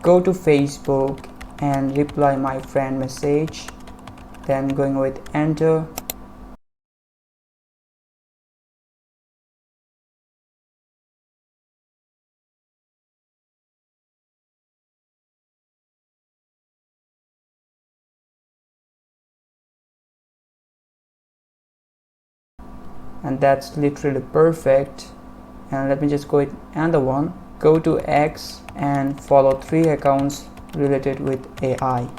go to Facebook and reply my friend message, then going with enter. And that's literally perfect. And let me just go with another one. Go to X and follow 3 accounts related with AI.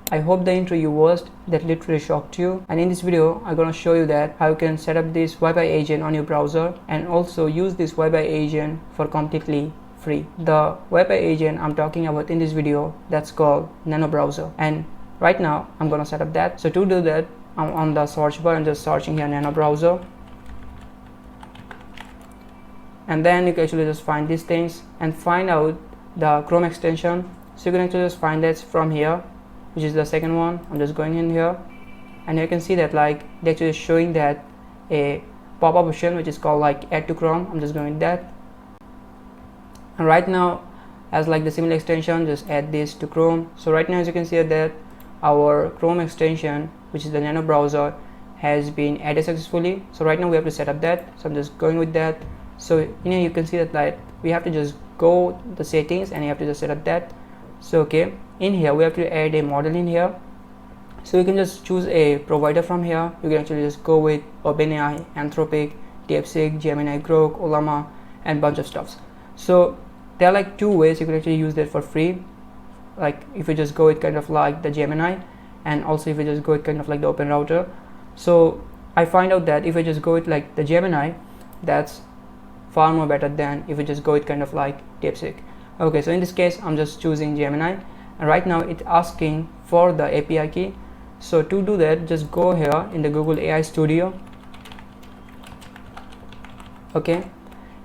I hope the intro you watched that literally shocked you, and in this video I'm gonna show you that how you can set up this Wi-Fi agent on your browser and also use this Wi-Fi agent for completely free. The Wi-Fi agent I'm talking about in this video, that's called Nano browser, and right now I'm gonna set up that. So to do that, I'm on the search bar and just searching here Nano browser, and then you can actually just find these things and find out the Chrome extension. So you can actually just find that from here, which is the second one. I'm just going in here, and you can see that like they're actually showing that a pop-up option which is called like add to Chrome. I'm just going with that, and right now as like the similar extension, just add this to Chrome. So right now as you can see that our Chrome extension, which is the Nano browser, has been added successfully. So right now we have to set up that, so I'm just going with that. So in here you can see that like we have to just go the settings and you have to just set up that. So okay, in here we have to add a model in here, so you can just choose a provider from here. You can actually just go with OpenAI, Anthropic, DeepSeek, Gemini, Grok, Olama, and bunch of stuffs. So there are like 2 ways you can actually use that for free, like if you just go with kind of like the Gemini, and also if you just go with kind of like the Open Router. So I find out that if I just go with like the Gemini, that's far more better than if you just go with kind of like DeepSeek. Okay, so in this case I'm just choosing Gemini, and right now it's asking for the API key. So to do that, just go here in the Google AI Studio. Okay,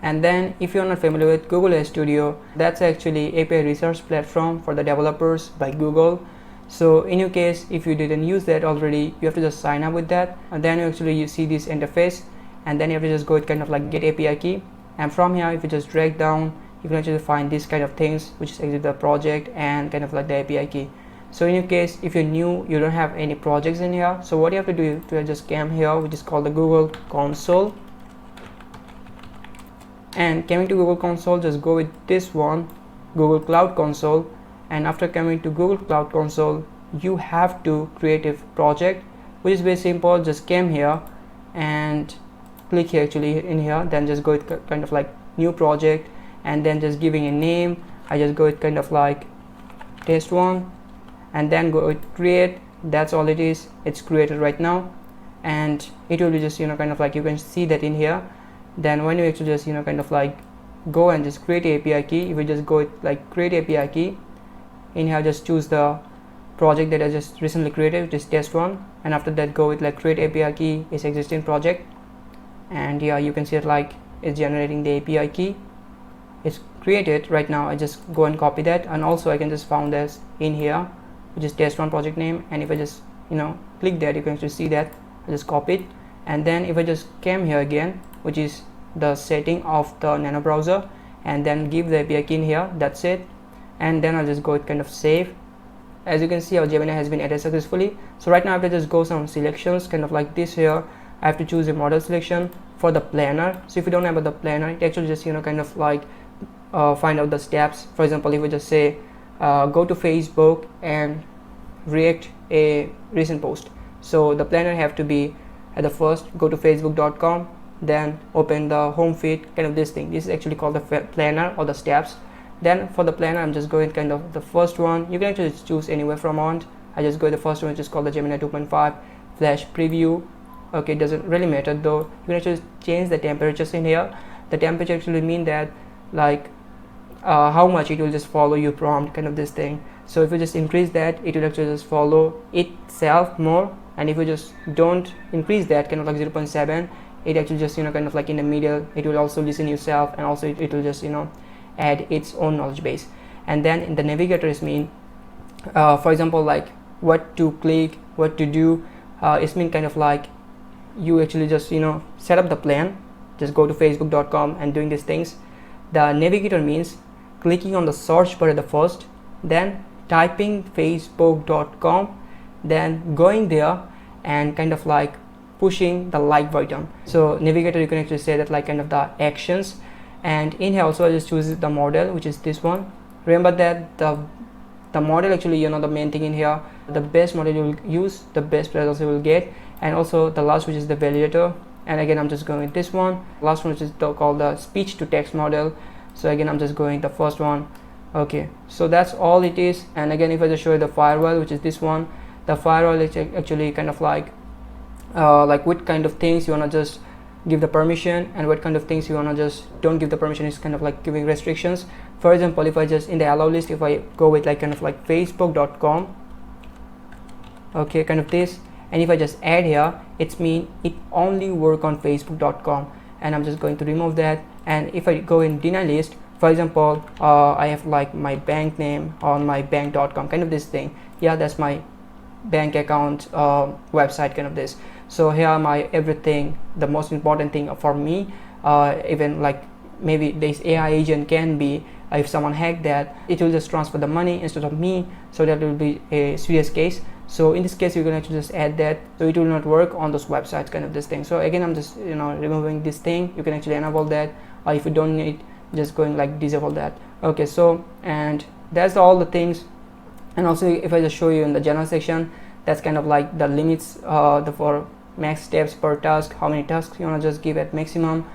and then if you're not familiar with Google AI Studio, that's actually API research platform for the developers by Google. So in your case, if you didn't use that already, you have to just sign up with that, and then you see this interface, and then you have to just go with kind of like get API key, and from here if you just drag down, you can actually find these kind of things, which is actually the project and kind of like the API key. So in your case, if you're new, you don't have any projects in here, so what you have to do to just come here, which is called the Google console, and coming to Google console, just go with this one, Google Cloud Console. And after coming to Google Cloud Console, you have to create a project, which is very simple. Just come here and click here actually in here, then just go with kind of like new project, and then just giving a name. I just go with kind of like test one, and then go with create. That's all it is, it's created right now, and it will be just kind of like you can see that in here. Then when you actually just kind of like go and just create a API key, if you just go with like create API key in here, just choose the project that I just recently created, which is test one, and after that go with like create API key is existing project, and yeah, you can see it like it's generating the API key. It's created right now. I just go and copy that, and also I can just found this in here, which is test one project name, and if I just click that, you can actually see that I just copy it. And then if I just came here again, which is the setting of the Nano browser, and then give the API key in here, that's it. And then I'll just go with kind of save. As you can see, our Gemini has been added successfully. So right now I have to just go some selections kind of like this here. I have to choose a model selection for the planner. So if you don't have the planner, it actually just kind of like find out the steps. For example, if we just say go to Facebook and react a recent post, so the planner have to be at the first go to facebook.com, then open the home feed, kind of this thing. This is actually called the planner or the steps. Then for the planner, I'm just going kind of the first one. You can actually choose anywhere from on. I just go to the first one, which is called the Gemini 2.5 flash preview. Okay, it doesn't really matter though. You can actually change the temperatures in here. The temperature actually mean that like how much it will just follow your prompt, kind of this thing. So if you just increase that, it will actually just follow itself more, and if you just don't increase that, kind of like 0.7, it actually just kind of like in the middle, it will also listen yourself, and also it will just add its own knowledge base. And then in the navigator is mean for example like what to click, what to do. It's mean kind of like you actually just set up the plan, just go to facebook.com and doing these things. The navigator means clicking on the search bar at the first, then typing facebook.com, then going there and kind of like pushing the like button. So navigator, you can actually say that like kind of the actions. And in here also I just choose the model, which is this one. Remember that the model actually the main thing in here, the best model you will use, the best results you will get. And also the last, which is the validator, and again I'm just going with this one. Last one, which is called the speech to text model, so again I'm just going the first one. Okay, so that's all it is. And again, if I just show you the firewall, which is this one, the firewall is actually kind of like what kind of things you want to just give the permission, and what kind of things you want to just don't give the permission. Is kind of like giving restrictions. For example, if I just in the allow list, if I go with like kind of like facebook.com, okay, kind of this, and if I just add here, it's mean it only work on facebook.com, and I'm just going to remove that. And if I go in deny list, for example, I have like my bank name on my bank.com, kind of this thing. Yeah, that's my bank account website, kind of this. So here my everything, the most important thing for me, even like maybe this AI agent can be, if someone hacked that, it will just transfer the money instead of me, so that will be a serious case. So in this case, you can actually just add that, so it will not work on those websites, kind of this thing. So again, I'm just removing this thing. You can actually enable that, or if you don't need, just going like disable that. Okay, so and that's all the things. And also if I just show you in the general section, that's kind of like the limits for max steps per task, how many tasks you want to just give at maximum.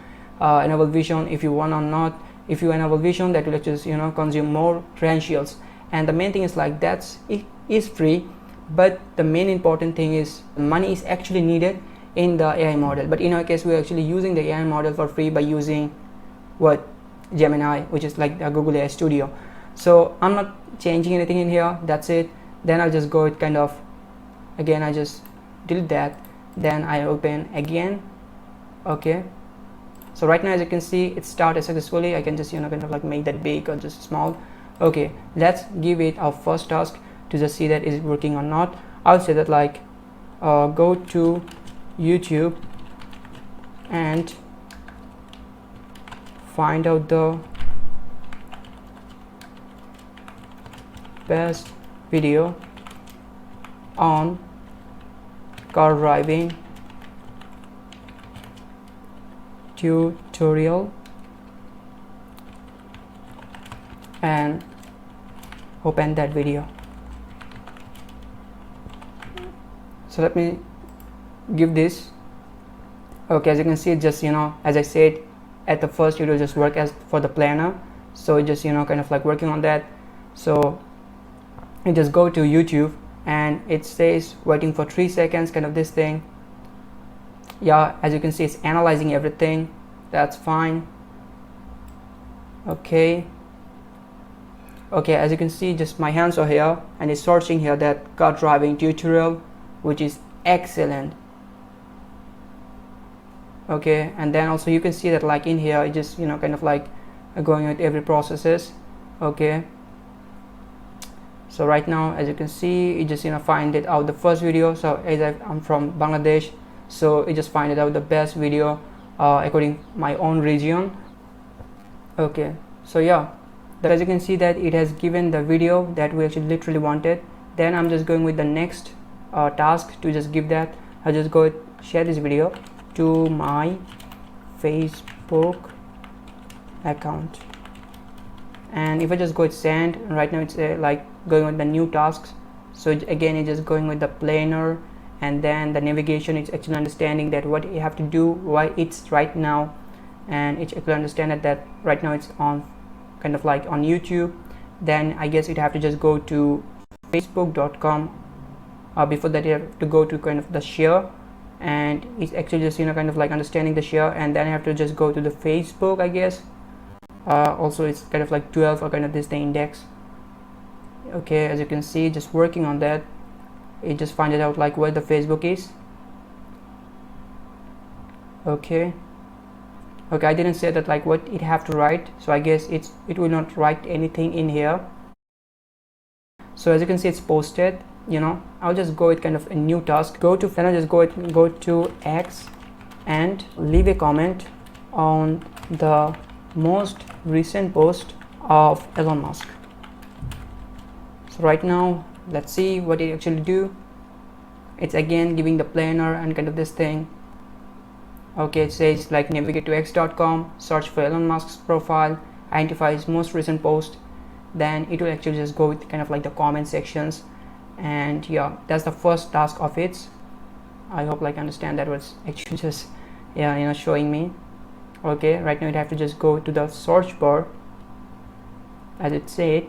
Enable vision if you want or not. If you enable vision, that will actually consume more credentials. And the main thing is like it is free, but the main important thing is money is actually needed in the AI model. But in our case, we're actually using the AI model for free by using what Gemini, which is like the Google AI Studio. So I'm not changing anything in here, that's it. Then I'll just go with kind of, again I just delete that, then I open again. Okay, so right now as you can see it started successfully. I can just kind of like make that big or just small. Okay, let's give it our first task to just see that is it working or not. I'll say that like go to YouTube and find out the best video on car driving tutorial and open that video. So let me give this. Okay, as you can see, it just as I said at the first, it will just work as for the planner. So it just kind of like working on that. So you just go to YouTube and it says waiting for 3 seconds, kind of this thing. Yeah, as you can see, it's analyzing everything. That's fine. Okay, as you can see, just my hands are here and it's searching here that car driving tutorial, which is excellent. Okay, and then also you can see that like in here it just kind of like going with every processes. Okay, so right now as you can see, it just find it out the first video. So as I'm from Bangladesh, so it just find it out the best video according my own region. Okay, so yeah, as you can see that it has given the video that we actually literally wanted. Then I'm just going with the next task to just give that. I'll just go share this video to my Facebook account, and if I just go with send, right now it's like going with the new tasks. So again it's just going with the planner, and then the navigation, it's actually understanding that what you have to do, why it's right now, and it's actually understand that right now it's on kind of like on YouTube. Then I guess you'd have to just go to facebook.com. Before that you have to go to kind of the share, and it's actually just kind of like understanding the share, and then I have to just go to the Facebook, I guess. Also it's kind of like 12 or kind of this the index. Okay, as you can see, just working on that, it just find it out like where the Facebook is. Okay, I didn't say that like what it have to write, so I guess it will not write anything in here. So as you can see, it's posted. I'll just go with kind of a new task. Then I'll just go to X and leave a comment on the most recent post of Elon Musk. So right now, let's see what it actually do. It's again giving the planner and kind of this thing. Okay, it says like navigate to x.com, search for Elon Musk's profile, identify his most recent post. Then it will actually just go with kind of like the comment sections. And yeah, that's the first task of it. I hope like understand that was actually just showing me. Okay, right now it have to just go to the search bar as it said.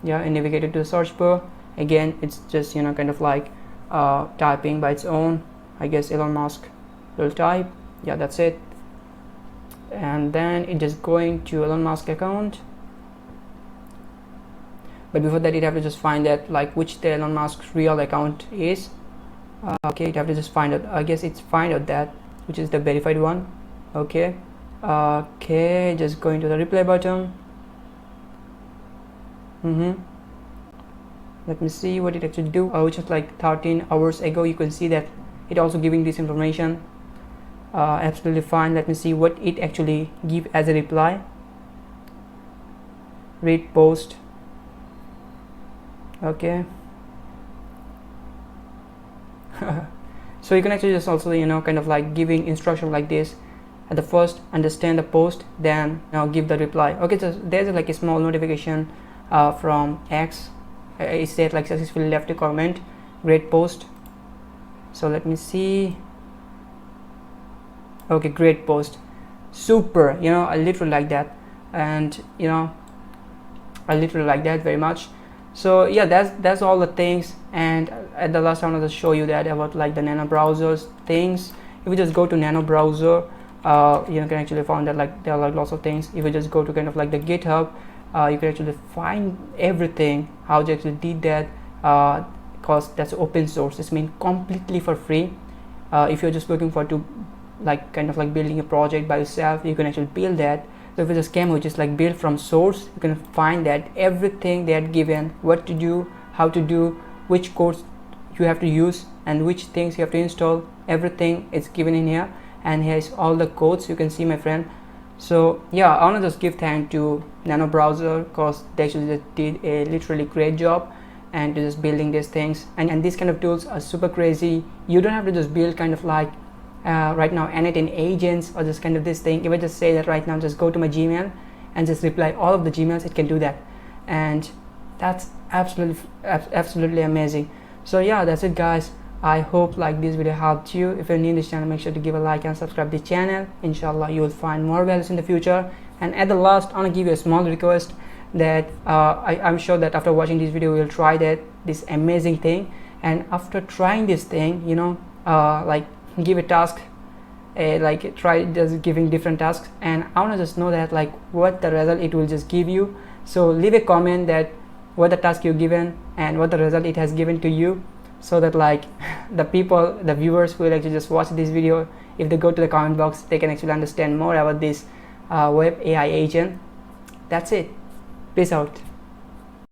Yeah, and navigate it to the search bar. Again, it's just kind of like typing by its own. I guess Elon Musk will type. Yeah, that's it. And then it just going to Elon Musk account. But before that, it have to just find that like which the Elon Musk's real account is. Okay, it have to just find out. I guess it's find out that which is the verified one. Okay. Okay, just going to the reply button. Let me see what it actually do. Which is like 13 hours ago. You can see that it also giving this information. Absolutely fine. Let me see what it actually give as a reply. Read post. Okay. So you can actually just also kind of like giving instruction like this. At the first, understand the post, then give the reply. Okay, so there's like a small notification from X. It said like successfully left a comment, great post. So let me see. Okay, great post, super. I literally like that, and I literally like that very much. So yeah, that's all the things. And at the last time, I'll just show you that about like the Nano browsers things. If you just go to Nano browser, you can actually find that like there are like lots of things. If you just go to kind of like the GitHub, you can actually find everything how they actually did that, because that's open source. It's mean completely for free. If you're just looking for to like kind of like building a project by yourself, you can actually build that. So if it's a scam which is like built from source, you can find that everything they had given, what to do, how to do, which codes you have to use, and which things you have to install. Everything is given in here, and here is all the codes you can see, my friend. So yeah, I want to just give thanks to Nano browser, because they actually just did a literally great job and just building these things. And these kind of tools are super crazy. You don't have to just build kind of like right now anything agents or just kind of this thing. If I just say that right now, just go to my Gmail and just reply all of the Gmails, it can do that, and that's absolutely amazing. So yeah, that's it guys. I hope like this video helped you. If you're new to this channel, make sure to give a like and subscribe to the channel. Inshallah, you will find more values in the future. And at the last, I want to give you a small request that I'm sure that after watching this video, you will try this amazing thing. And after trying this thing, like give a task, like try just giving different tasks, and I want to just know that like what the result it will just give you. So leave a comment that what the task you given and what the result it has given to you, so that like the viewers who will actually just watch this video, if they go to the comment box, they can actually understand more about this web AI agent. That's it. Peace out.